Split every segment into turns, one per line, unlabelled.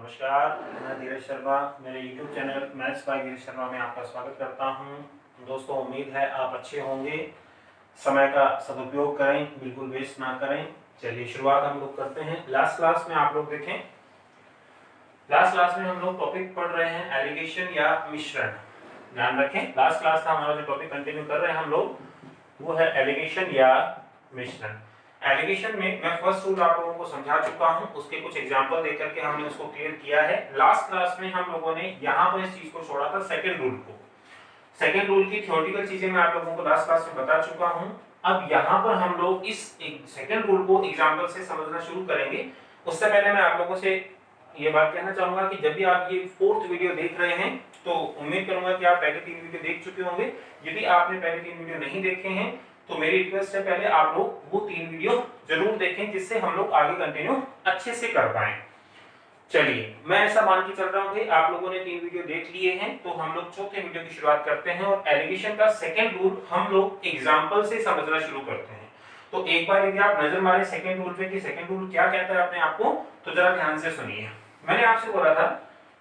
नमस्कार, मैं धीरज शर्मा मेरे YouTube चैनल मैथ्स बाय धीरज शर्मा में आपका स्वागत करता हूं। दोस्तों, उम्मीद है आप अच्छे होंगे। समय का सदुपयोग करें, बिल्कुल वेस्ट ना करें। चलिए शुरुआत हम लोग करते हैं। लास्ट क्लास में आप लोग देखें, लास्ट क्लास में हम लोग टॉपिक पढ़ रहे हैं एलिगेशन या मिश्रण। ध्यान रखें, लास्ट क्लास का हमारा जो टॉपिक कंटिन्यू कर रहे हैं हम लोग, वो है एलिगेशन या मिश्रण। एलिगेशन में मैं फर्स्ट रूल आप लोगों को समझा चुका हूं, उसके कुछ एग्जांपल देकर के हमने उसको क्लियर किया है। लास्ट क्लास में हम लोगों ने यहां पर इस चीज को छोड़ा था, सेकंड रूल को। सेकंड रूल की थ्योरेटिकल चीजें मैं आप लोगों को लास्ट क्लास में बता चुका हूं। अब यहां पर हम लोग इस सेकंड रूल को एग्जांपल से समझना शुरू करेंगे। उससे पहले मैं आप लोगों से ये बात कहना चाहूंगा कि जब भी आप ये फोर्थ वीडियो देख रहे हैं तो उम्मीद करूंगा कि आप पहले 3 वीडियो देख चुके होंगे। यदि आपने पहले 3 वीडियो नहीं देखे हैं तो मेरी रिक्वेस्ट है पहले आप लोग वो 3 वीडियो जरूर देखें, जिससे हम लोग आगे कंटिन्यू अच्छे से कर पाएं। चलिए, मैं ऐसा मान के चल रहा हूं कि आप लोगों ने 3 वीडियो देख लिए हैं, तो हम लोग चौथे वीडियो की शुरुआत करते हैं और एलिगेशन का सेकंड रूल हम लोग एग्जांपल से समझना शुरू करते हैं। तो एक बार यदि आप नजर मारें सेकंड रूल पे कि सेकंड रूल क्या कहता है अपने आप को, तो जरा ध्यान से सुनिए। मैंने आपसे बोला था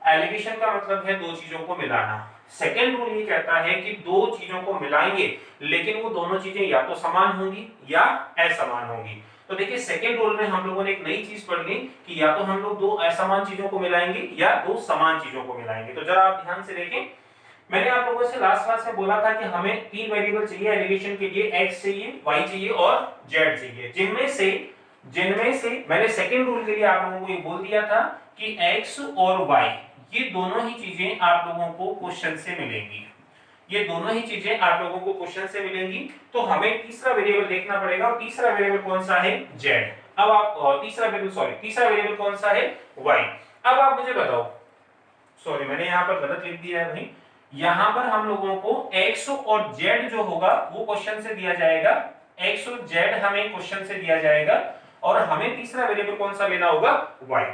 एलिगेशन का मतलब है दो चीजों को मिलाना। सेकंड रूल ये कहता है कि दो चीजों को मिलाएंगे लेकिन वो दोनों चीजें या तो समान होंगी या असमान होंगी। तो देखिए, सेकंड रूल में हम लोगों ने एक नई चीज पढ़ ली कि या तो हम लोग दो असमान चीजों को मिलाएंगे या दो समान चीजों को मिलाएंगे। तो जरा आप ध्यान से देखें, मैंने आप लोगों से लास्ट क्लास में बोला था कि हमें 3 वेरिएबल चाहिए एलिगेशन के लिए, x चाहिए, y चाहिए और z चाहिए। जिनमें से मैंने सेकंड रूल के लिए आप लोगों को ये बोल दिया था कि x और y ये दोनों ही चीजें आप लोगों को क्वेश्चन से मिलेंगी। ये दोनों ही चीजें आप लोगों को क्वेश्चन से मिलेंगी। तो हमें तीसरा वेरिएबल देखना पड़ेगा और तीसरा वेरिएबल कौन सा है? z। अब आप तीसरा वेरिएबल कौन सा है? y। अब आप मुझे बताओ, सॉरी मैंने यहाँ पर गलत लिख दिया है भाई। यहां पर हम लोगों को x और z जो होगा वो क्वेश्चन से दिया जाएगा। x और z हमें क्वेश्चन से दिया जाएगा और हमें तीसरा वेरिएबल कौन सा लेना होगा? y।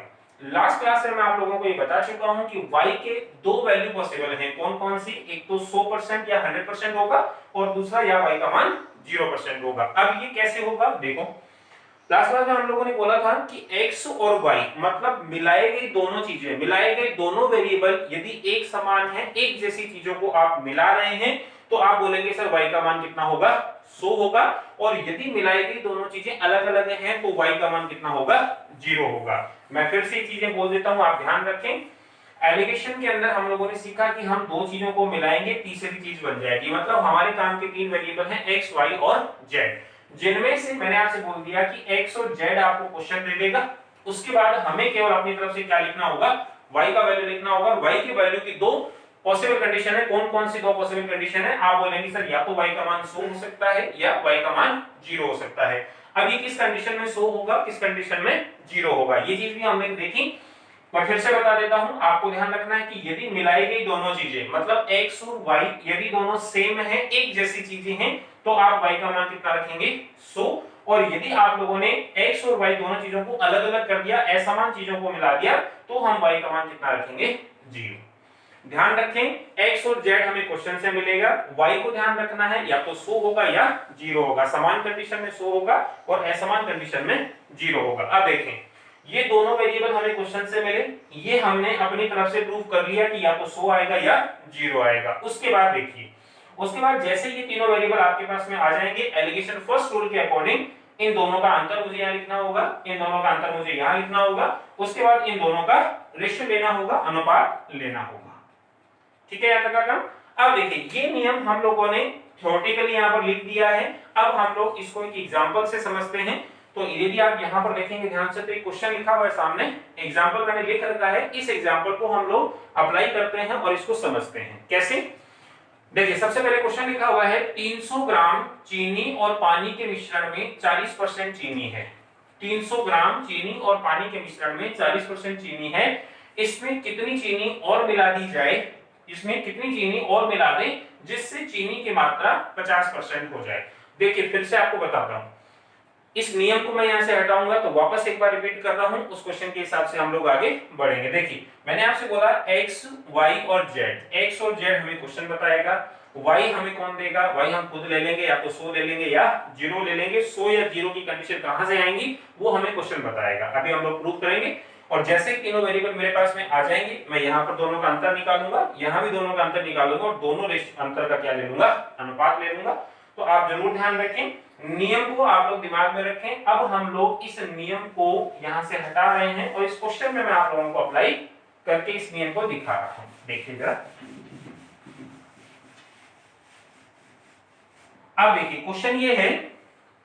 लास्ट क्लास में मैं आप लोगों को ये बता चुका हूं कि y के दो वैल्यू पॉसिबल हैं। कौन कौन सी? एक तो 100% या 100% होगा और दूसरा या y का मान 0% होगा। अब ये कैसे होगा देखो, लास्ट क्लास में हम लोगों ने बोला था कि x और y मतलब मिलाए गए दोनों चीजें, मिलाए गए दोनों वेरिएबल यदि एक समान है, एक जैसी चीजों को आप मिला रहे हैं, तो आप बोलेंगे सर y का मान कितना होगा? 100 होगा। और यदि मिलाई गई दोनों चीजें अलग अलग हैं तो y का मान कितना होगा? 0 होगा। मैं फिर से चीजें बोल देता हूं, आप ध्यान रखें। एलिगेशन के अंदर हम लोगों ने सीखा कि हम दो चीजों को मिलाएंगे, तीसरी चीज बन जाएगी। मतलब हमारे काम के 3 वेरिएबल हैं x, y और z, जिनमें से मैंने आपसे बोल दिया कि x और z आपको क्वेश्चन दे देगा। उसके बाद हमें केवल अपनी तरफ से क्या लिखना होगा? y का वैल्यू लिखना होगा। y की वैल्यू की दो पॉसिबल कंडीशन है। कौन कौन सी दो पॉसिबल कंडीशन है? आप बोलेंगे सर या तो y का मान 100 हो सकता है या y का मान 0 हो सकता है। अब ये किस कंडीशन में 100 होगा, किस कंडीशन में 0 होगा, ये चीज भी हमने देखी। मैं फिर से बता देता हूं, आपको ध्यान रखना है कि यदि मिलाई गई दोनों चीजें मतलब x और y यदि दोनों सेम है, एक जैसी चीजें हैं, तो आप y का मान कितना रखेंगे? 100। और यदि आप लोगों ने x और y दोनों चीजों को अलग अलग कर दिया, असमान चीजों को मिला दिया, तो हम y का मान कितना रखेंगे? 0। ध्यान रखें, x और z हमें क्वेश्चन से मिलेगा, y को ध्यान रखना है या तो 100 होगा या 0 होगा। समान कंडीशन में 100 होगा और असमान कंडीशन में 0 होगा। अब देखें, ये दोनों वेरिएबल हमें क्वेश्चन से मिले, ये हमने अपनी तरफ से प्रूव कर लिया कि या तो 100 आएगा या 0 आएगा। उसके बाद देखिए, उसके बाद जैसे ये तीनों वेरिएबल आपके पास में आ जाएंगे, एलिगेशन फर्स्ट रूल के अकॉर्डिंग इन दोनों का अंतर मुझे यहाँ लिखना होगा, इन दोनों का अंतर मुझे यहाँ लिखना होगा। उसके बाद इन दोनों का रेशियो लेना होगा, अनुपात लेना होगा। ठीक है, यहाँ तक का काम। अब देखिए, ये नियम हम लोगों ने थ्योरेटिकली यहाँ पर लिख दिया है। अब हम लोग इसको एक एग्जांपल से समझते हैं। तो यदि आप यहाँ पर देखेंगे ध्यान से, तो एक क्वेश्चन लिखा हुआ है सामने, एग्जांपल मैंने लिख रखा है। इस एग्जांपल को हम लोग अप्लाई करते हैं और इसको समझते हैं कैसे। देखिए, सबसे पहले क्वेश्चन लिखा हुआ है 300 ग्राम चीनी और पानी के मिश्रण में 40% चीनी है। 300 ग्राम चीनी और पानी के मिश्रण में 40% चीनी है। इसमें कितनी चीनी और मिला दी जाए, इसमें कितनी चीनी और मिला दें जिससे चीनी की मात्रा 50% हो जाए। देखिए, फिर से आपको बताता हूं, इस नियम को मैं यहां से हटाऊंगा तो वापस एक बार रिपीट कर रहा हूं, उस क्वेश्चन के हिसाब से हम लोग आगे बढ़ेंगे। देखिए, मैंने आपसे बोला x, y और z, x और z हमें क्वेश्चन बताएगा, y हमें कौन देगा? y हम खुद ले लेंगे, या तो 100 ले लेंगे या 0 ले लेंगे। 100 या 0 की कंडीशन कहां से आएंगी वो हमें क्वेश्चन बताएगा, अभी हम लोग प्रूव करेंगे। और जैसे तीनों वेरिएबल मेरे पास में आ जाएंगे, मैं यहाँ पर दोनों का अंतर निकालूंगा, यहाँ भी दोनों का अंतर निकालूंगा और दोनों अंतर का क्या ले लूंगा, अनुपात ले लूंगा। तो आप जरूर ध्यान रखें, नियम को आप लोग दिमाग में रखें। अब हम लोग इस नियम को यहाँ से हटा रहे हैं और इस क्वेश्चन में मैं आप लोगों को अप्लाई करके इस नियम को दिखा रहा हूं। देखिए जरा, अब देखिए क्वेश्चन ये है,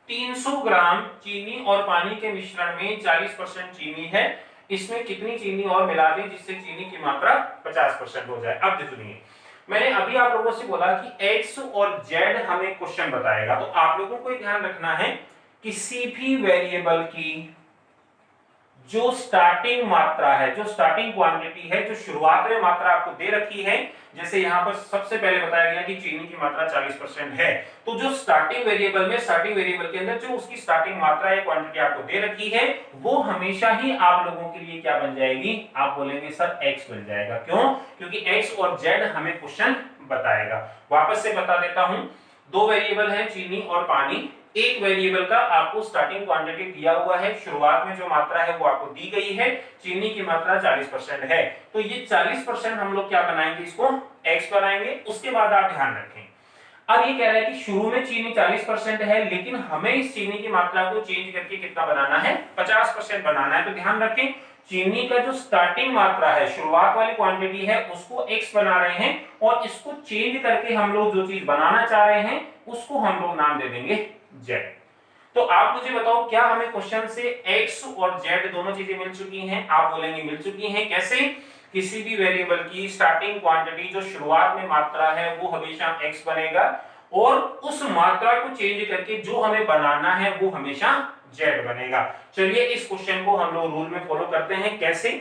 300 ग्राम चीनी और पानी के मिश्रण में 40% चीनी है, इसमें कितनी चीनी और मिला दें जिससे चीनी की मात्रा 50% हो जाए। अब सुनिए, मैंने अभी आप लोगों से बोला कि x और z हमें क्वेश्चन बताएगा, तो आप लोगों को ध्यान रखना है किसी भी वेरिएबल की जो स्टार्टिंग मात्रा है, जो स्टार्टिंग क्वांटिटी है, जो शुरुआत में मात्रा आपको दे रखी है, जैसे यहाँ पर सबसे पहले बताया गया कि चीनी की मात्रा 40% है, तो जो स्टार्टिंग वेरिएबल में, स्टार्टिंग वेरिएबल के अंदर जो उसकी स्टार्टिंग मात्रा या क्वांटिटी आपको दे रखी है, वो हमेशा ही आप लोगों के लिए क्या बन जाएगी, आप बोलेंगे सर x बन जाएगा। क्यों? क्योंकि x और z हमें क्वेश्चन बताएगा। वापस से बता देता हूं, दो वेरिएबल है चीनी और पानी, एक वेरिएबल का आपको स्टार्टिंग क्वांटिटी दिया हुआ है, शुरुआत में जो मात्रा है वो आपको दी गई है, चीनी की मात्रा 40% है, तो ये 40% हम लोग क्या बनाएंगे, इसको x बनाएंगे। उसके बाद आप ध्यान रखें, अब ये कह रहा है कि शुरू में चीनी 40% है, लेकिन हमें इस चीनी की मात्रा को चेंज करके कितना बनाना है, 50% बनाना है। तो ध्यान रखें, चीनी का जो स्टार्टिंग मात्रा है, शुरुआत वाली क्वांटिटी है, उसको x बना रहे हैं और इसको चेंज करके हम लोग जो चीज बनाना चाह रहे हैं उसको हम लोग नाम दे देंगे z। तो आप मुझे बताओ, क्या हमें क्वेश्चन से x और z दोनों चीजें मिल चुकी हैं? आप बोलेंगे मिल चुकी हैं। कैसे? किसी भी वेरिएबल की स्टार्टिंग क्वांटिटी जो शुरुआत में मात्रा है वो हमेशा x बनेगा और उस मात्रा को चेंज करके जो हमें बनाना है वो हमेशा z बनेगा। चलिए इस क्वेश्चन को हम लोग रूल में फॉलो करते हैं। कैसे?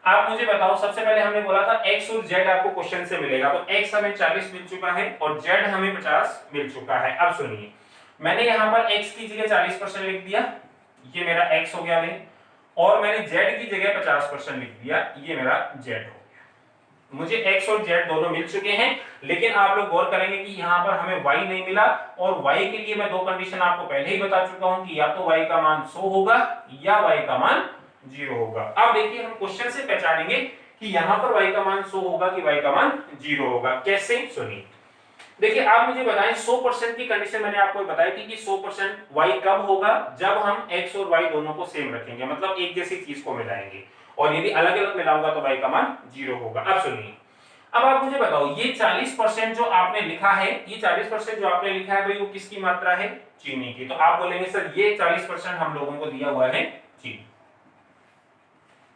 आप मुझे बताओ, सबसे पहले हमने बोला था x और z आपको क्वेश्चन से मिलेगा, तो x हमें 40 मिल चुका है और z हमें 50 मिल चुका है। अब सुनिए, मैंने यहां पर x की जगह 40% लिख दिया, ये मेरा x हो गया नहीं, और मैंने z की जगह 50% लिख दिया, ये मेरा z हो गया। मुझे x और z दोनों मिल चुके हैं, लेकिन आप लोग गौर करेंगे कि यहां पर हमें y नहीं मिला, और y के लिए मैं दो कंडीशन आपको पहले ही बता चुका हूं कि या तो y का मान 100 होगा या y का मान 0 होगा। अब देखिए, हम क्वेश्चन से पहचानेंगे कि यहां पर y का मान 100 होगा कि y का मान 0 होगा। कैसे? सुनिए, देखिए आप मुझे बताएं, 100% की कंडीशन मैंने आपको बताई थी कि 100% y कब होगा, जब हम x और y दोनों को सेम रखेंगे, मतलब एक जैसी चीज को मिलाएंगे, और यदि अलग अलग मिलाऊंगा तो y का मान 0 होगा। अब सुनिए, अब आप मुझे बताओ, ये 40% जो आपने लिखा है, ये 40% जो आपने लिखा है भाई, वो किसकी मात्रा है? चीनी की। तो आप बोलेंगे सर ये 40% हम लोगों को दिया हुआ है चीनी,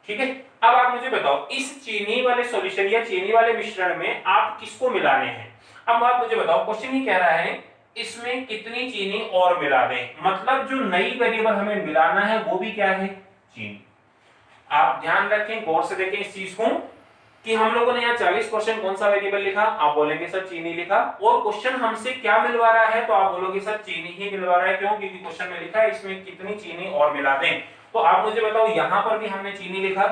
ठीक है। अब आप मुझे बताओ, इस चीनी वाले सॉल्यूशन या चीनी वाले मिश्रण में आप किसको मिलाने हैं? अब आप मुझे बताओ, क्वेश्चन ही कह रहा है इसमें कितनी चीनी और मिला दें, मतलब जो नई वेरिएबल हमें मिलाना है वो भी क्या है? चीनी। आप ध्यान रखें, गौर से देखें इस चीज को कि हम लोगों ने यहाँ 40% कौन सा वेरिएबल लिखा, आप बोलेंगे सर चीनी लिखा, और क्वेश्चन हमसे क्या मिलवा रहा है, तो आप बोलोगे सर चीनी ही मिलवा रहा है। क्यों? क्योंकि क्वेश्चन में लिखा है इसमें कितनी चीनी और मिला दें। तो आप मुझे बताओ, यहाँ पर भी हमने चीनी लिखा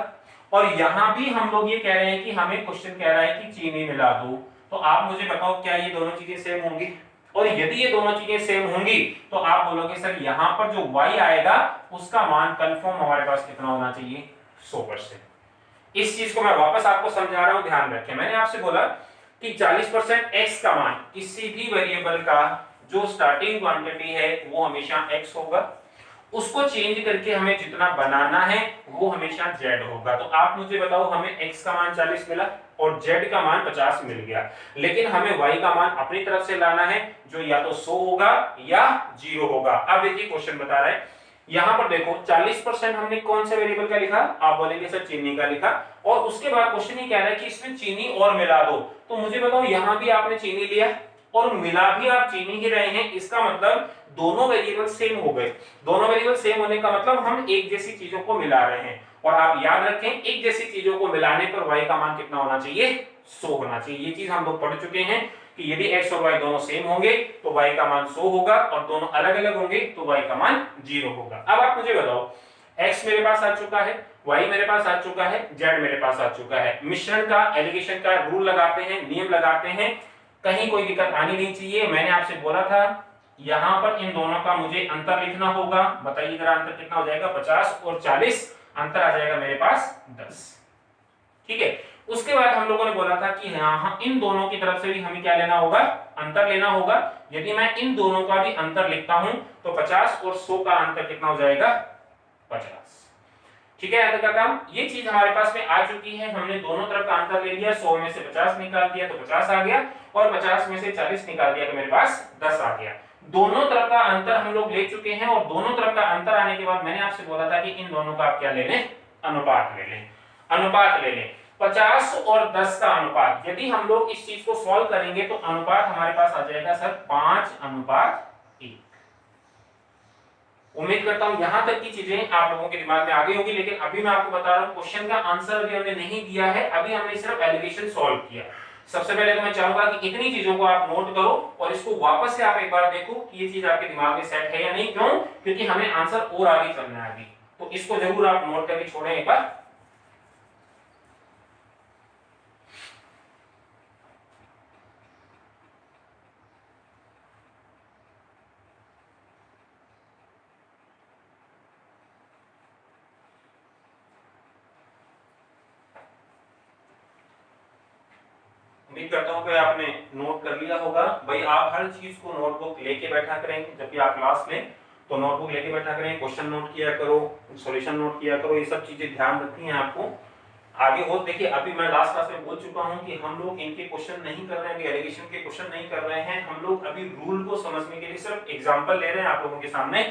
और यहाँ भी हम लोग ये कह रहे हैं कि हमें क्वेश्चन कह रहा है कि चीनी मिला दो। तो आप मुझे बताओ, क्या ये दोनों चीजें सेम होंगी? और यदि ये दोनों चीजें सेम होंगी तो आप बोलोगे सर यहाँ पर जो y आएगा उसका मान कंफर्म हमारे पास कितना होना चाहिए? 100%। इस चीज को मैं वापस आपको समझा रहा हूं, ध्यान रखें। मैंने आपसे बोला कि 40% x का मान किसी भी वेरिएबल का जो स्टार्टिंग क्वांटिटी है वो हमेशा x होगा, उसको चेंज करके हमें जितना बनाना है वो हमेशा z होगा। तो आप मुझे बताओ, हमें x का मान 40 मिला और z का मान 50 मिल गया, लेकिन हमें y का मान अपनी तरफ से लाना है जो या तो 100 होगा या 0 होगा। अब देखिए क्वेश्चन बता रहा है, यहां पर देखो 40% हमने कौन से वेरिएबल का लिखा, आप बोलेंगे सर चीनी का लिखा, और उसके बाद क्वेश्चन ये कह रहा है कि इसमें चीनी और मिला दो। तो मुझे बताओ, यहां भी आपने चीनी लिया और मिला भी आप चीनी ही रहे हैं, इसका मतलब दोनों वेरिएबल सेम हो गए। दोनों वेरिएबल सेम होने का मतलब हम एक जैसी चीजों को मिला रहे हैं, और आप याद रखें एक जैसी चीजों को मिलाने पर y का मान कितना होना चाहिए? 100 होना चाहिए। ये चीज हम लोग पढ़ चुके हैं कि यदि x और y दोनों सेम होंगे तो y का मान 100 होगा, और दोनों अलग अलग होंगे तो y का मान 0 होगा। अब आप मुझे बताओ, x मेरे पास आ चुका है, y मेरे पास आ चुका है, z मेरे पास आ चुका है। मिश्रण का, एलिगेशन का रूल लगाते हैं, नियम लगाते हैं, कहीं कोई दिक्कत आनी नहीं चाहिए। मैंने आपसे बोला था यहां पर इन दोनों का मुझे अंतर लिखना होगा। बताइए जरा अंतर कितना हो जाएगा? 50 और 40।
अंतर आ जाएगा मेरे पास 10। ठीक है, उसके बाद हम लोगों ने बोला था कि हाँ इन दोनों की तरफ से भी हमें क्या लेना होगा, अंतर लेना होगा। यदि मैं इन दोनों का भी अंतर लिखता हूं तो 50 और 100 का अंतर कितना हो जाएगा, 50। ठीक है, अंतर का काम, ये चीज हमारे पास में आ चुकी है। हमने दोनों तरफ का अंतर ले लिया, 100 में से 50 निकाल दिया तो 50 आ गया, और 50 में से 40 निकाल दिया तो मेरे पास 10 आ गया। दोनों तरफ का अंतर हम लोग ले चुके हैं, और दोनों तरफ का अंतर आने के बाद मैंने आपसे बोला था कि इन दोनों का आप क्या ले लें, अनुपात ले लें। अनुपात ले लें 50 और 10 का अनुपात। यदि हम लोग इस चीज को सॉल्व करेंगे तो अनुपात हमारे पास आ जाएगा सर 5:1। उम्मीद करता हूं यहां तक की चीजें आप लोगों के दिमाग में आ गई होगी। लेकिन अभी मैं आपको बता रहा हूं क्वेश्चन का आंसर अभी हमने नहीं दिया है, अभी हमने सिर्फ एलिगेशन सॉल्व किया। सबसे पहले तो मैं चाहूंगा कि इतनी चीजों को आप नोट करो और इसको वापस से आप एक बार देखो कि ये चीज आपके दिमाग में सेट है या नहीं। क्यों? क्योंकि हमें आंसर और आगे चलना है अभी, तो इसको जरूर आप नोट करके छोड़ें एक बार।
उम्मीद करता हूं कि आपने नोट कर लिया होगा। भाई आप हर चीज को नोटबुक लेके बैठा करेंगे, जब भी आप क्लास लें तो नोटबुक लेके बैठा करें, क्वेश्चन नोट किया करो, सॉल्यूशन नोट किया करो, ये सब चीजें ध्यान रखनी है आपको आगे हो। देखिए अभी मैं लास्ट क्लास में बोल चुका हूं कि हम लोग इनके क्वेश्चन नहीं कर रहे हैं, एलिगेशन के क्वेश्चन नहीं कर रहे हैं, हम लोग अभी रूल को समझने के लिए सिर्फ एग्जांपल ले रहे हैं आप लोगों के सामने।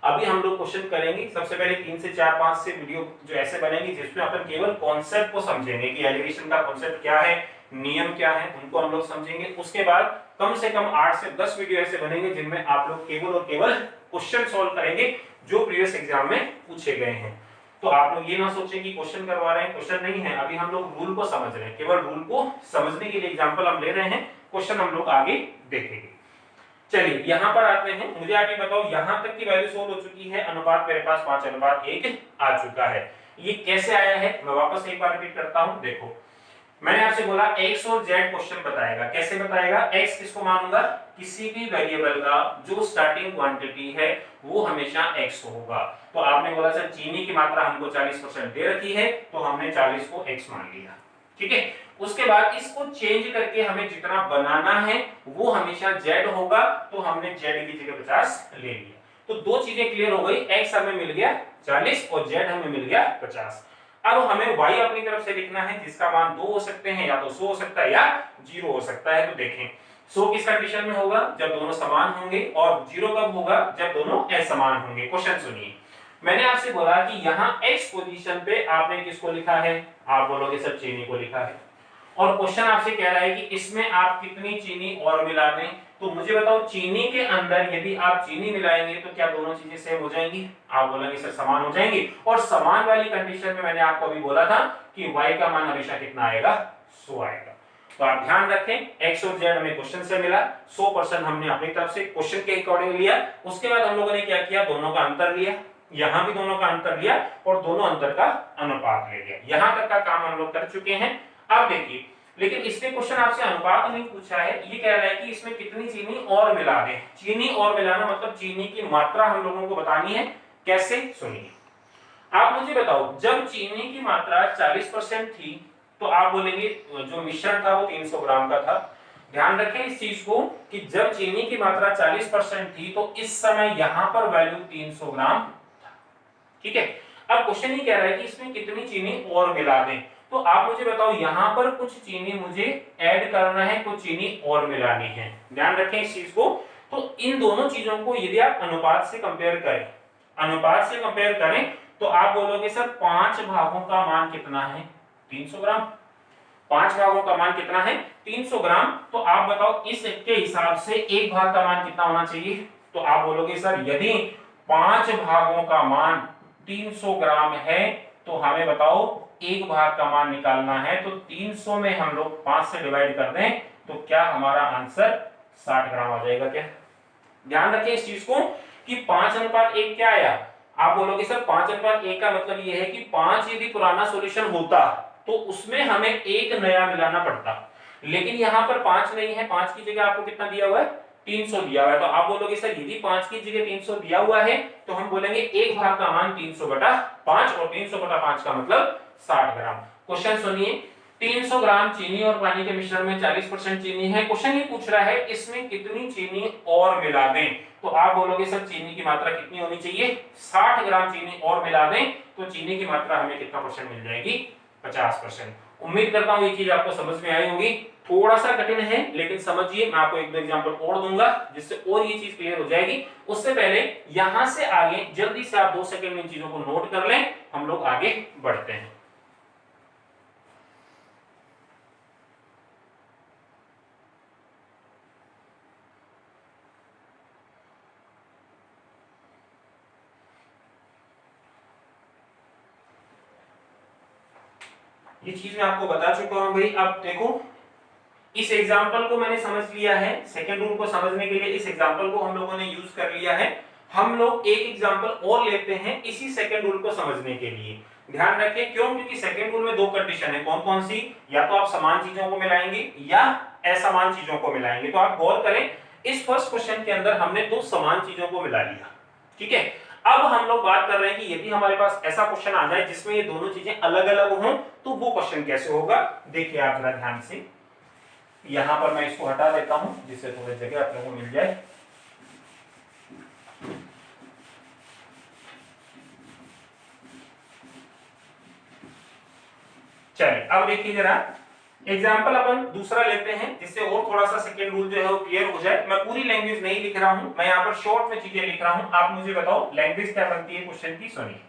अभी हम लोग क्वेश्चन करेंगे। सबसे पहले 3 से 4 5 से वीडियो जो ऐसे बनेंगे जिसमें अपन केवल कॉन्सेप्ट को समझेंगे कि एलिगेशन का कॉन्सेप्ट क्या है, नियम क्या है, उनको हम लोग समझेंगे। उसके बाद कम से कम 8 से 10 वीडियो ऐसे बनेंगे जिनमें आप लोग केवल और केवल क्वेश्चन सॉल्व करेंगे जो प्रीवियस एग्जाम में पूछे गए हैं। तो आप लोग ये ना सोचें कि क्वेश्चन करवा रहे हैं, क्वेश्चन नहीं है, अभी हम लोग रूल को समझ रहे हैं, केवल रूल को समझने के लिए एग्जांपल हम ले रहे हैं, क्वेश्चन हम लोग आगे देखेंगे। चलिए यहां पर आते हैं। मुझे आप ये बताओ यहां तक की वैल्यू सोल्व हो चुकी है, अनुपात मेरे पास 5:1 आ चुका है। ये कैसे आया है मैं वापस एक बार रिपीट करता हूं। देखो मैंने आपसे बोला x और z क्वेश्चन बताएगा, कैसे बताएगा? x किसको मानूंगा, किसी भी वेरिएबल का जो स्टार्टिंग क्वांटिटी है वो हमेशा x होगा। तो आपने बोला सर चीनी की मात्रा हमको 40% दे रखी है तो हमने 40 को x मान लिया, ठीक है। उसके बाद इसको चेंज करके हमें जितना बनाना है वो हमेशा z होगा, तो हमने z की जगह 50 ले लिया। तो दो चीजें क्लियर हो गई, x हमें मिल गया 40 और z हमें मिल गया 50। अब हमें y अपनी तरफ से लिखना है जिसका मान 2 हो सकते हैं, या तो 100 हो सकता है या 0 हो सकता है। तो देखें 100 किस कंडीशन में होगा, जब दोनों समान होंगे, और 0 कब होगा, जब दोनों असमान होंगे। क्वेश्चन सुनिए, मैंने आपसे बोला कि यहाँ x पोजीशन पे आपने किसको लिखा है, आप बोलोगे सर चीनी को लिखा है, और क्वेश्चन आपसे कह रहा है कि इसमें आप कितनी चीनी और मिला दें। तो मुझे बताओ चीनी के अंदर यदि आप चीनी मिलाएंगे तो क्या दोनों चीजें सेम हो जाएंगी? आप बोलेंगे सर समान हो जाएंगी, और समान वाली कंडीशन में मैंने आपको अभी बोला था कि y का मान हमेशा कितना आएगा, 100 आएगा। तो आप ध्यान रखें x और z हमें क्वेश्चन से मिला, 100% हमने अपनी तरफ से क्वेश्चन के अकॉर्डिंग लिया। उसके बाद हम लोगों ने क्या किया, दोनों का अंतर लिया, यहां भी दोनों का अंतर लिया और दोनों अंतर का अनुपात ले लिया। यहां तक का काम हम लोग कर चुके हैं। अब देखिए, लेकिन इसने क्वेश्चन आपसे अनुपात नहीं पूछा है, ये कह रहा है कि इसमें कितनी चीनी और मिला दें। चीनी और मिलाना मतलब चीनी की मात्रा हम लोगों को बतानी है। कैसे? सुनिए, आप मुझे बताओ जब चीनी की मात्रा 40% थी तो आप बोलेंगे जो मिश्रण था वो 300 ग्राम का था। ध्यान रखें इस चीज को कि जब चीनी की मात्रा 40% थी तो इस समय यहां पर वैल्यू 300 ग्राम था, ठीक है। अब क्वेश्चन ये कह रहा है कि इसमें कितनी चीनी और मिला दें। तो आप मुझे बताओ यहां पर कुछ चीनी मुझे ऐड करना है, कुछ चीनी और मिलानी है। ध्यान रखें इस चीज को। तो इन दोनों चीजों को यदि आप अनुपात से कंपेयर करें, अनुपात से कंपेयर करें तो आप बोलोगे सर 5 भागों का मान कितना है, 300 ग्राम। 5 भागों का मान कितना है, 300 ग्राम। तो आप बताओ इसके हिसाब से एक भाग का मान कितना होना चाहिए। तो आप बोलोगे सर यदि 5 भागों का मान 300 ग्राम है तो हमें बताओ एक भाग का मान निकालना है। तो 300 में हम लोग 5 से डिवाइड कर दें तो क्या हमारा आंसर 60 ग्राम आ जाएगा क्या? ध्यान रखें इस चीज को कि 5:1 क्या आया। आप बोलोगे सर 5:1 का मतलब यह है कि 5 यदि पुराना सॉल्यूशन होता तो उसमें हमें एक नया मिलाना पड़ता, लेकिन यहां पर 5 नहीं है, 5 की जगह आपको कितना दिया हुआ है,
300 दिया हुआ है, तो आप बोलोगे सर यदि 5 की जगह 300 दिया हुआ है तो हम बोलेंगे एक भाग का मान 300/5 और 300/5 का मतलब 60 ग्राम। क्वेश्चन सुनिए, 300 ग्राम चीनी और पानी के मिश्रण में 40% चीनी है। क्वेश्चन ये पूछ रहा है इसमें कितनी चीनी और मिला दें, तो आप बोलोगे सर चीनी की मात्रा कितनी होनी चाहिए, 60 ग्राम चीनी और मिला दें तो चीनी की मात्रा हमें कितना परसेंट मिल जाएगी, 50%। उम्मीद करता हूं ये चीज आपको समझ में आई होगी। थोड़ा सा कठिन है लेकिन समझिए, मैं आपको एक दो एग्जांपल और दूंगा जिससे और ये चीज क्लियर हो जाएगी। उससे पहले यहां से आगे जल्दी से आप 2 सेकंड में इन चीजों को नोट कर लें, हम लोग आगे बढ़ते हैं। ये चीज मैं आपको बता चुका हूं भाई। अब देखो इस एग्जाम्पल को मैंने समझ लिया है, सेकंड रूल को समझने के लिए इस एग्जाम्पल को हम लोगों ने यूज कर लिया है। हम लोग एक एग्जाम्पल और लेते हैं इसी सेकंड रूल को समझने के लिए। ध्यान रखें क्यों, क्योंकि सेकंड रूल में 2 कंडीशन है। कौन कौन सी, या तो आप समान चीजों को मिलाएंगे या असमान चीजों को मिलाएंगे। तो आप गौर करें इस फर्स्ट क्वेश्चन के अंदर हमने 2 समान चीजों को मिला लिया, ठीक है। अब हम लोग बात कर रहे हैं कि यदि हमारे पास ऐसा क्वेश्चन आ जाए जिसमें ये दोनों चीजें अलग अलग हों तो वो क्वेश्चन कैसे होगा। देखिए आप जरा ध्यान से, यहां पर मैं इसको हटा देता हूं जिससे थोड़ी जगह आप लोगों को मिल जाए। चलिए अब देखिए जरा एग्जाम्पल अपन दूसरा लेते हैं जिससे और थोड़ा सा सेकंड रूल जो है वो क्लियर हो जाए। मैं पूरी लैंग्वेज नहीं लिख रहा हूं, मैं यहां पर शॉर्ट में चीजें लिख रहा हूं। आप मुझे बताओ लैंग्वेज क्या बनती है क्वेश्चन की। सुनिए,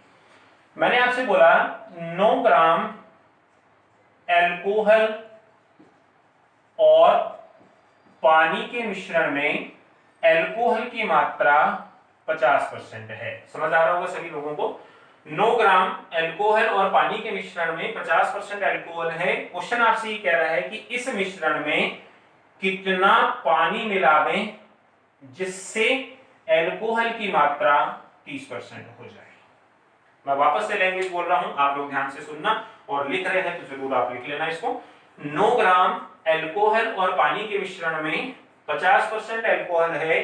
मैंने आपसे बोला 9 ग्राम एल्कोहल और पानी के मिश्रण में एल्कोहल की मात्रा 50% है। समझ आ रहा होगा सभी लोगों को। 9 ग्राम एल्कोहल और पानी के मिश्रण में 50% एल्कोहल है। क्वेश्चन आपसे ये कह रहा है कि इस मिश्रण में कितना पानी मिला दें जिससे एल्कोहल की मात्रा 30% हो जाए। मैं वापस से लैंग्वेज बोल रहा हूं, आप लोग ध्यान से सुनना, और लिख रहे हैं तो जरूर आप लिख लेना इसको। 9 ग्राम एल्कोहल और पानी के मिश्रण में 50% एल्कोहल है।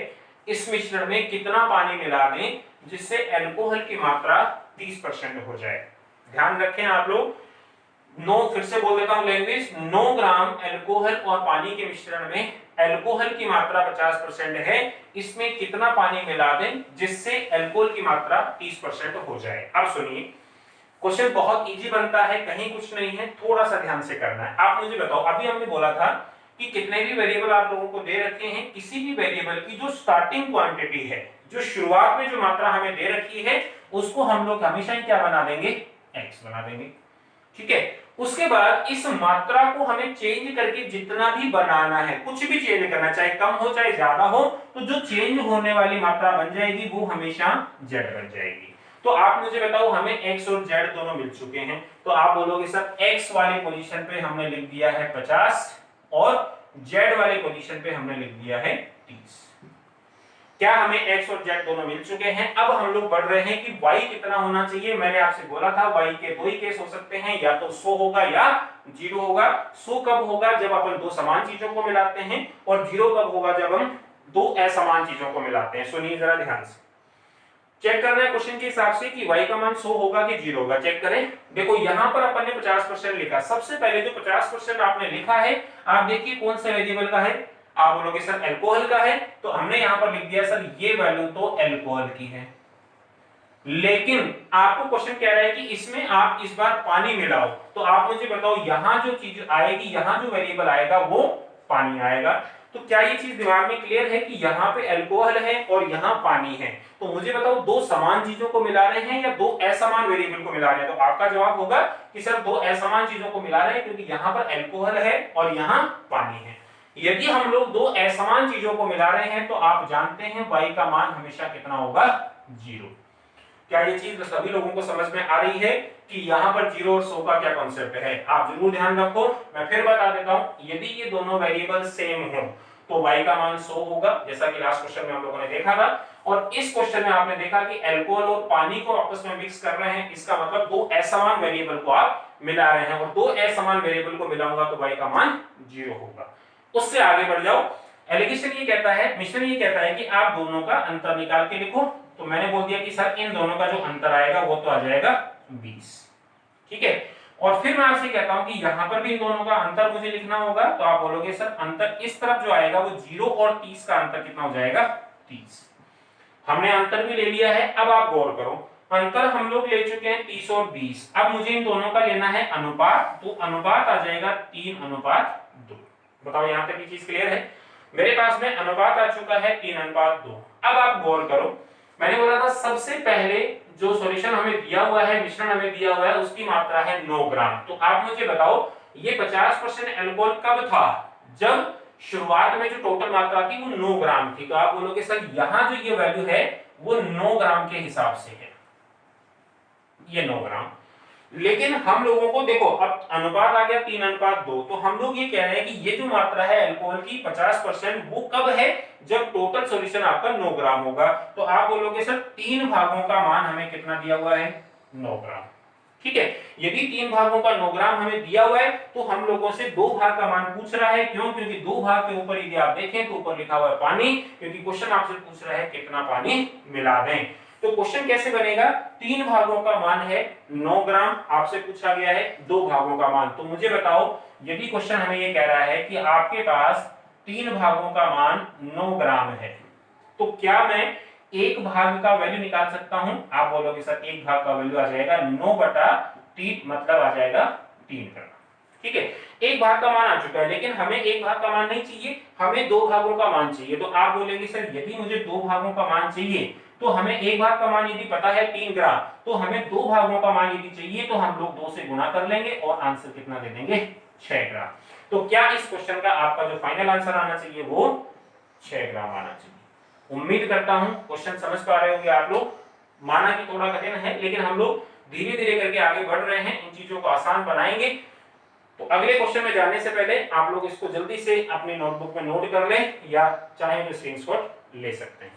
इस मिश्रण में कितना पानी मिला दें जिससे एल्कोहल की मात्रा 30% हो जाए। ध्यान रखें आप लोग, 9 फिर से बोल देता हूं लैंग्वेज, 9 ग्राम एल्कोहल और पानी के मिश्रण में एल्कोहल की मात्रा 50% है। इसमें कितना पानी मिला दें जिससे एल्कोहल की मात्रा 30% हो जाए। अब सुनिए, क्वेश्चन बहुत इजी बनता है, कहीं कुछ नहीं है, थोड़ा सा ध्यान से करना है। आप मुझे बताओ, अभी हमने बोला था कि कितने भी वेरिएबल आप लोगों को दे रखे हैं, किसी भी वेरिएबल की जो स्टार्टिंग क्वांटिटी है, जो शुरुआत में जो मात्रा हमें दे रखी है, उसको हम लोग हमेशा ही क्या बना देंगे, x बना देंगे, ठीक है। उसके बाद इस मात्रा को हमें चेंज करके जितना भी बनाना है, कुछ भी चेंज करना, चाहे कम हो चाहे ज्यादा हो, तो जो चेंज होने वाली मात्रा बन जाएगी वो हमेशा z बन जाएगी। तो आप मुझे बताओ, हमें x और z दोनों मिल चुके हैं, तो आप बोलोगे सर x वाली पोजीशन पे हमने लिख दिया है 50 और z वाले पोजीशन पे हमने लिख दिया है 30। क्या हमें x और z दोनों मिल चुके हैं। अब हम लोग बढ़ रहे हैं कि y कितना होना चाहिए। मैंने आपसे बोला था y के 2 ही केस हो सकते हैं, या तो 100 होगा या 0 होगा। 100 कब होगा, जब अपन 2 समान चीजों को मिलाते हैं, और 0 कब होगा, जब हम 2 असमान चीजों को मिलाते हैं। सुनिए जरा ध्यान से, चेक करना है क्वेश्चन के हिसाब से कि y का मान 100 होगा कि 0 होगा। चेक करें, देखो यहां पर अपन ने 50% लिखा। सबसे पहले जो 50% आपने लिखा है, आप देखिए कौन सा वेरिएबल का है। आप बोलोगे सर अल्कोहल का है, तो हमने यहां पर लिख दिया सर ये वैल्यू तो अल्कोहल की है। लेकिन आपको क्वेश्चन कह रहा है कि इसमें आप इस बार पानी मिलाओ, तो आप मुझे बताओ यहां जो चीज आएगी, यहां जो वेरिएबल आएगा वो पानी आएगा। तो क्या ये चीज दिमाग में क्लियर है कि यहाँ पे अल्कोहल है और यहाँ पानी है। तो मुझे बताओ 2 समान चीजों को मिला रहे हैं या 2 असमान वेरिएबल को मिला रहे हैं। तो आपका जवाब होगा कि सर 2 असमान चीजों को मिला रहे हैं, क्योंकि यहाँ पर अल्कोहल है और यहाँ पानी है। यदि हम लोग 2 असमान चीजों को मिला रहे हैं तो आप जानते हैं y का मान हमेशा कितना होगा, 0। क्या ये चीज सभी लोगों को समझ में आ रही है कि यहाँ पर 0 और 100 का क्या कॉन्सेप्ट है। आप जरूर ध्यान रखो। मैं फिर बता देता हूं, यदि ये दोनों वेरिएबल सेम हो तो y का मान 100 होगा, जैसा कि लास्ट क्वेश्चन में हम लोगों ने देखा था। और इस क्वेश्चन में आपने देखा कि अल्कोहल और पानी को आपस में मिक्स कर रहे हैं, इसका मतलब 2 असमान वेरिएबल को आप मिला रहे हैं, और 2 असमान वेरिएबल को मिलाऊंगा तो y का मान 0 होगा। उससे आगे बढ़ जाओ, एलिगेशन ये कहता है, मिश्रण ये कहता है कि आप दोनों का अंतर निकाल के लिखो। तो मैंने बोल दिया कि सर इन दोनों का जो अंतर आएगा वो तो आ जाएगा 20। ठीक है, और फिर मैं आपसे कहता हूं कि यहां पर भी इन दोनों का अंतर मुझे लिखना होगा। तो आप बोलोगे सर अंतर इस तरफ जो आएगा वो 0 और 30 का अंतर कितना हो जाएगा 30। हमने अंतर भी ले लिया है। अब आप गौर करो, अंतर हम लोग ले चुके हैं 30 और 20। अब मुझे इन दोनों का लेना है अनुपात। तो अनुपात आ जाएगा 3:2। बताओ यहां तक की चीज क्लियर है? मेरे पास में अनुपात आ चुका है 3:2। अब आप गौर करो, मैंने बोला था सबसे पहले जो सॉल्यूशन हमें दिया हुआ है, मिश्रण हमें दिया हुआ है, उसकी मात्रा है 9 ग्राम। तो आप मुझे बताओ ये 50% अल्कोहल कब था? जब शुरुआत में जो टोटल मात्रा थी वो 9 ग्राम थी। तो आप बोलोगे सर यहां जो ये वैल्यू है वो 9 ग्राम के हिसाब से है, ये 9 ग्राम। लेकिन हम लोगों को देखो अब अनुपात आ गया 3:2। तो हम लोग ये कह रहे हैं कि ये जो मात्रा है अल्कोहल की 50% वो कब है? जब टोटल सॉल्यूशन आपका 9 ग्राम होगा। तो आप बोलोगे सर 3 भागों का मान हमें कितना दिया हुआ है? 9 ग्राम। ठीक है, यदि 3 भागों का 9 ग्राम हमें दिया हुआ है तो हम लोगों से 2 भाग का मान पूछ रहा है। क्यों? क्योंकि 2 भाग के ऊपर यदि आप देखें तो ऊपर लिखा हुआ है पानी, क्योंकि क्वेश्चन आपसे पूछ रहा है कितना पानी मिला दें। तो क्वेश्चन कैसे बनेगा? 3 भागों का मान है 9 ग्राम, आपसे पूछा गया है 2 भागों का मान। तो मुझे बताओ यदि क्वेश्चन हमें ये कह रहा है कि आपके पास 3 भागों का मान 9 ग्राम है, तो क्या मैं एक भाग का वैल्यू निकाल सकता हूं? आप बोलोगे सर एक भाग का वैल्यू आ जाएगा 9/3, मतलब आ जाएगा 3 ग्राम। ठीक है, एक भाग का मान आ चुका है, लेकिन हमें एक भाग का मान नहीं चाहिए, हमें 2 भागों का मान चाहिए। तो आप बोलेंगे सर यदि मुझे 2 भागों का मान चाहिए तो हमें एक भाग का मान यदि पता है 3 ग्राम, तो हमें 2 भागों का मान यदि चाहिए तो हम लोग 2 से गुणा कर लेंगे और आंसर कितना दे देंगे? 6 ग्राम। तो क्या इस क्वेश्चन का आपका जो फाइनल आंसर आना चाहिए वो 6 ग्राम आना चाहिए? उम्मीद करता हूं क्वेश्चन समझ पा रहे होंगे आप लोग। माना कि थोड़ा कठिन है, लेकिन हम लोग धीरे धीरे करके आगे बढ़ रहे हैं, इन चीजों को आसान बनाएंगे। तो अगले क्वेश्चन में जाने से पहले आप लोग इसको जल्दी से अपनी नोटबुक में नोट कर लें, या चाहे तो स्क्रीनशॉट ले सकते हैं।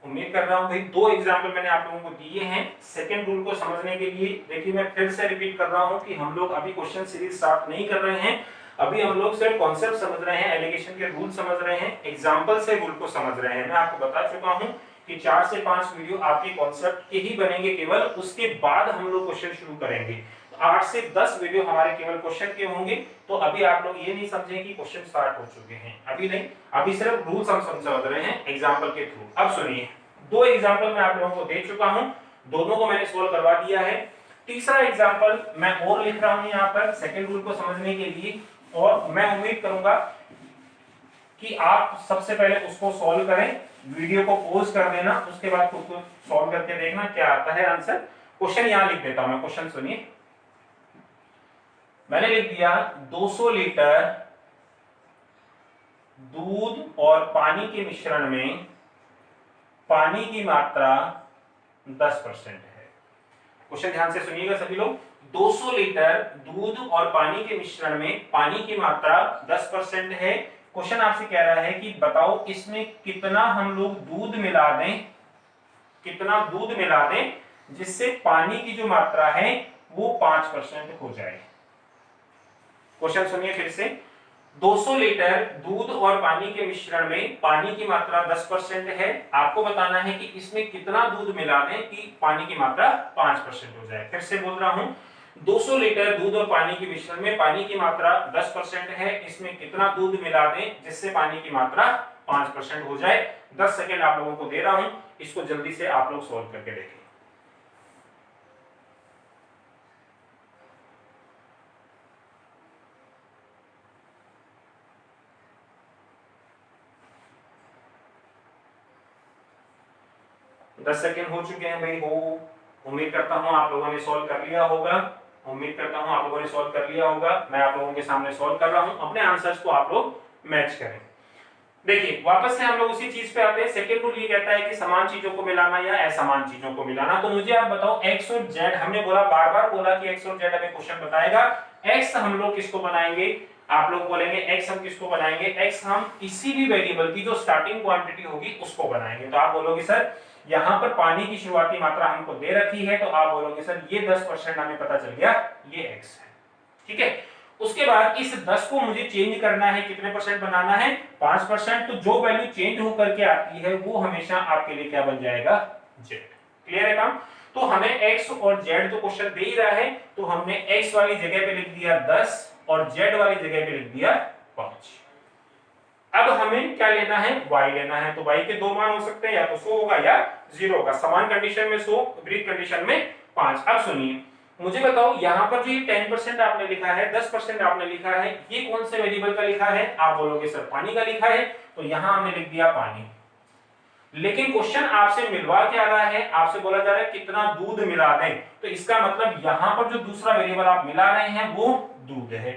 उम्मीद कर रहा हूं भाई 2 एग्जाम्पल मैंने आप लोगों को दिए हैं सेकंड रूल को समझने के लिए। देखिए मैं फिर से रिपीट कर रहा हूं कि हम लोग अभी क्वेश्चन सीरीज स्टार्ट नहीं कर रहे हैं, अभी हम लोग सिर्फ कॉन्सेप्ट समझ रहे हैं, एलिगेशन के रूल समझ रहे हैं, एग्जांपल से रूल को समझ रहे हैं। मैं आपको बता चुका हूं कि 4 से 5 वीडियो आपके कॉन्सेप्ट के ही बनेंगे केवल, उसके बाद हम लोग क्वेश्चन शुरू करेंगे। 8 से 10 वीडियो हमारे केवल क्वेश्चन के होंगे। तो अभी आप लोग ये नहीं समझें कि क्वेश्चन स्टार्ट हो चुके हैं, अभी नहीं, अभी सिर्फ रूल्स हम समझ रहे हैं एग्जांपल के थ्रू। अब सुनिए, 2 एग्जांपल मैं आप लोगों को दे चुका हूं, दोनों को मैंने सॉल्व करवा दिया है। तीसरा एग्जांपल मैं और लिख रहा हूं यहां पर सेकंड रूल को समझने के लिए, और मैं उम्मीद करूंगा कि आप सबसे पहले उसको सॉल्व करें, वीडियो को पॉज कर देना, उसके बाद खुद को सॉल्व करके देखना क्या आता है आंसर। क्वेश्चन यहां लिख देता हूं मैं, क्वेश्चन सुनिए। मैंने लिख दिया 200 लीटर दूध और पानी के मिश्रण में पानी की मात्रा 10% है। क्वेश्चन ध्यान से सुनिएगा सभी लोग। 200 लीटर दूध और पानी के मिश्रण में पानी की मात्रा 10% है। क्वेश्चन आपसे कह रहा है कि बताओ इसमें कितना हम लोग दूध मिला दें, कितना दूध मिला दें जिससे पानी की जो मात्रा है वो 5% हो जाए। क्वेश्चन सुनिए फिर से। 200 लीटर दूध और पानी के मिश्रण में पानी की मात्रा 10% है। आपको बताना है कि इसमें कितना दूध मिला दें कि पानी की मात्रा 5% हो जाए। फिर से बोल रहा हूं, 200 लीटर दूध और पानी के मिश्रण में पानी की मात्रा 10% है, इसमें कितना दूध मिला दें जिससे पानी की मात्रा 5% हो जाए। 10 सेकेंड आप लोगों को दे रहा हूं, इसको जल्दी से आप लोग सॉल्व करके देखें। दस सेकेंड हो चुके हैं भाई। हो उम्मीद करता हूं आप लोगों ने सॉल्व कर लिया होगा, उम्मीद करता हूं आप लोगों ने सॉल्व कर लिया होगा। मैं आप लोगों के सामने सॉल्व कर रहा हूं, अपने आंसर्स को आप लोग मैच करें। देखिए वापस से हम लोग उसी चीज पे आते हैं। सेकंड रूल ये कहता है कि समान चीजों को मिलाना या असमान चीजों को मिलाना। तो मुझे आप बताओ x और z, हमने बोला बार बार बोला कि x और z हमें क्वेश्चन बताएगा। x हम लोग किसको बनाएंगे, आप लोग बोलेंगे x हम किसको बनाएंगे, x हम किसी भी वेरिएबल की जो स्टार्टिंग क्वांटिटी होगी उसको बनाएंगे। तो आप बोलोगे सर यहाँ पर पानी की शुरुआती मात्रा हमको दे रखी है, तो आप बोलोगे सर ये 10% हमें पता चल गया ये x है, ठीक है। उसके बाद इस 10 को मुझे चेंज करना है, कितने परसेंट बनाना है, 5%। तो जो वैल्यू चेंज होकर के आती है वो हमेशा आपके लिए क्या बन जाएगा, z। क्लियर है काम। तो हमें x और z तो क्वेश्चन दे ही रहा है, तो हमने x वाली जगह पे लिख दिया 10 और z वाली जगह पे लिख दिया 5। अब हमें क्या लेना है, y लेना है। तो y के दो मान हो सकते हैं, या तो 100 होगा या 0 होगा। समान कंडीशन में 100, विपरीत कंडीशन में 5। अब सुनिए मुझे बताओ यहाँ पर जो ये 10% आपने लिखा है, 10% आपने लिखा है, ये कौन से वेरिएबल का लिखा है, आप बोलोगे सर पानी का लिखा है। तो यहाँ हमने लिख दिया पानी। लेकिन क्वेश्चन आपसे मिलवा क्या रहा है, आपसे बोला जा रहा है कितना दूध मिला दें। तो इसका मतलब यहाँ पर जो दूसरा वेरिएबल आप मिला रहे हैं वो दूध है।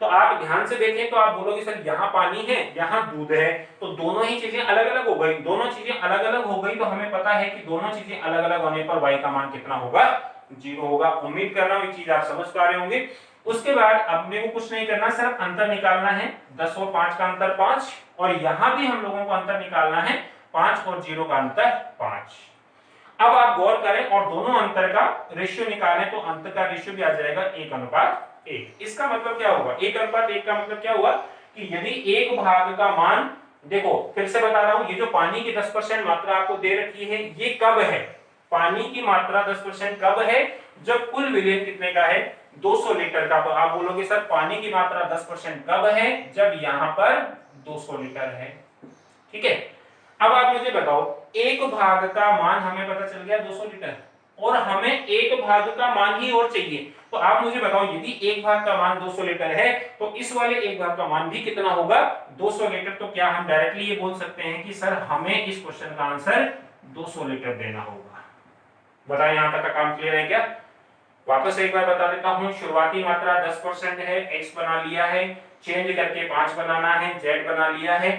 तो आप ध्यान से देखें तो आप बोलोगे सर यहाँ पानी है, यहाँ दूध है, तो दोनों ही चीजें अलग अलग हो गई। दोनों चीजें अलग अलग हो गई तो हमें पता है कि दोनों चीजें अलग अलग होने पर y का मान कितना होगा, 0 होगा। उम्मीद कर रहा हूं ये चीज आप समझ पा रहे होंगे। उसके बाद अपने को कुछ नहीं करना, सिर्फ अंतर निकालना है। 10 और 5 का अंतर 5, और यहां भी हम लोगों को अंतर निकालना है, 5 और 0 का अंतर 5। अब आप गौर करें और दोनों अंतर का रेशियो निकालें, तो अंतर का रेशियो भी आ जाएगा 1:1। इसका मतलब क्या होगा, 1:1 का मतलब क्या हुआ कि यदि एक भाग का मान, देखो फिर से बता रहा हूं, ये जो पानी की 10% मात्रा आपको दे रखी है ये कब है, पानी की मात्रा 10% कब है, जब कुल विलेन कितने का है, 200 लीटर का। तो आप बोलोगे सर पानी की मात्रा 10% कब है, जब यहां पर 200 लीटर है, ठीक है। अब आप मुझे बताओ एक भाग का मान हमें पता चल गया 200 लीटर, और हमें एक भाग का मान ही और चाहिए। तो आप मुझे बताओ यदि एक भाग का मान 200 लीटर है तो इस वाले एक भाग का मान भी कितना होगा, 200 लीटर। तो क्या हम डायरेक्टली ये बोल सकते हैं कि सर हमें इस क्वेश्चन का आंसर 200 लीटर देना होगा। बताएं यहां तक का काम क्लियर है क्या। वापस एक बार बता देता हूं, शुरुआती मात्रा 10% है, x बना लिया है, चेंज करके 5 बनाना है, z बना लिया है।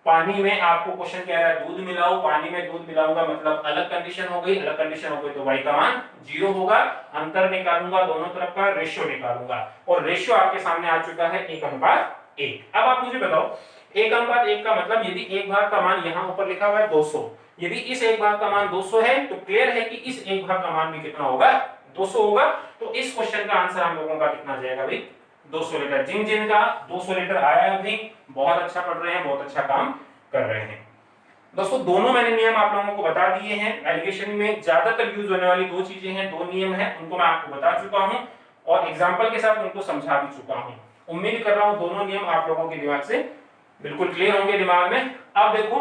पानी में आपको क्वेश्चन कह रहा है दूध मिलाओ, पानी में दूध मिलाऊंगा मतलब अलग कंडीशन हो गई, अलग कंडीशन हो गई तो y का मान 0 होगा। अंतर निकालूंगा, दोनों तरफ का रेशियो निकालूंगा, और रेशियो आपके सामने आ चुका है 1:1। अब आप मुझे बताओ 1:1 का मतलब यदि एक भाग का मान यहाँ ऊपर लिखा हुआ है 200, यदि इस एक भाग का मान 200 है तो क्लियर है कि इस एक भाग का मान भी कितना होगा, 200 होगा। तो इस क्वेश्चन का आंसर हम लोगों का कितना जाएगा भाई, 200 लीटर। जिन जिन का 200 लीटर आया है अभी बहुत अच्छा पढ़ रहे हैं, बहुत अच्छा काम कर रहे हैं। दोस्तों दोनों मैंने नियम आप लोगों को बता दिए हैं। एलिगेशन में ज्यादातर यूज होने वाली दो चीजें हैं, दो नियम हैं, उनको मैं आपको बता चुका हूं और एग्जांपल के साथ उनको समझा भी चुका हूं। उम्मीद कर रहा हूं दोनों नियम आप लोगों के दिमाग से बिल्कुल क्लियर होंगे दिमाग में। अब देखो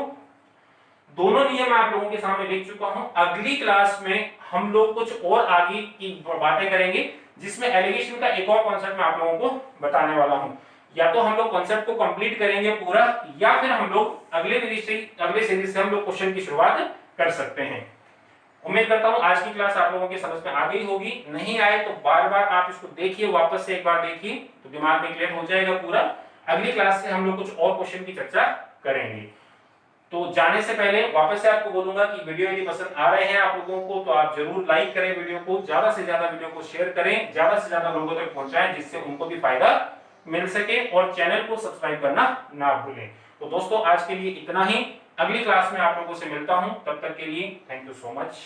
दोनों नियम आप लोगों के सामने लिख चुका हूं। अगली क्लास में हम लोग कुछ और आगे की बातें करेंगे जिसमें एलिगेशन का एक और कॉन्सेप्ट मैं आप लोगों को बताने वाला हूं। या तो हम लोग कॉन्सेप्ट को कंप्लीट करेंगे पूरा, या फिर हम लोग अगले सीरीज से हम लोग क्वेश्चन की शुरुआत कर सकते हैं। उम्मीद करता हूं आज की क्लास आप लोगों के समझ में आ गई होगी। नहीं आए तो बार बार आप इसको देखिए, वापस से एक बार देखिए तो दिमाग में क्लियर हो जाएगा पूरा। अगली क्लास से हम लोग कुछ और क्वेश्चन की चर्चा करेंगे। तो जाने से पहले वापस से आपको बोलूंगा कि वीडियो यदि पसंद आ रहे हैं आप लोगों को तो आप जरूर लाइक करें वीडियो को, ज्यादा से ज्यादा वीडियो को शेयर करें, ज्यादा से ज्यादा लोगों तक पहुंचाएं जिससे उनको भी फायदा मिल सके, और चैनल को सब्सक्राइब करना ना भूलें। तो दोस्तों आज के लिए इतना ही, अगली क्लास में आप लोगों से मिलता हूं, तब तक के लिए थैंक यू सो मच।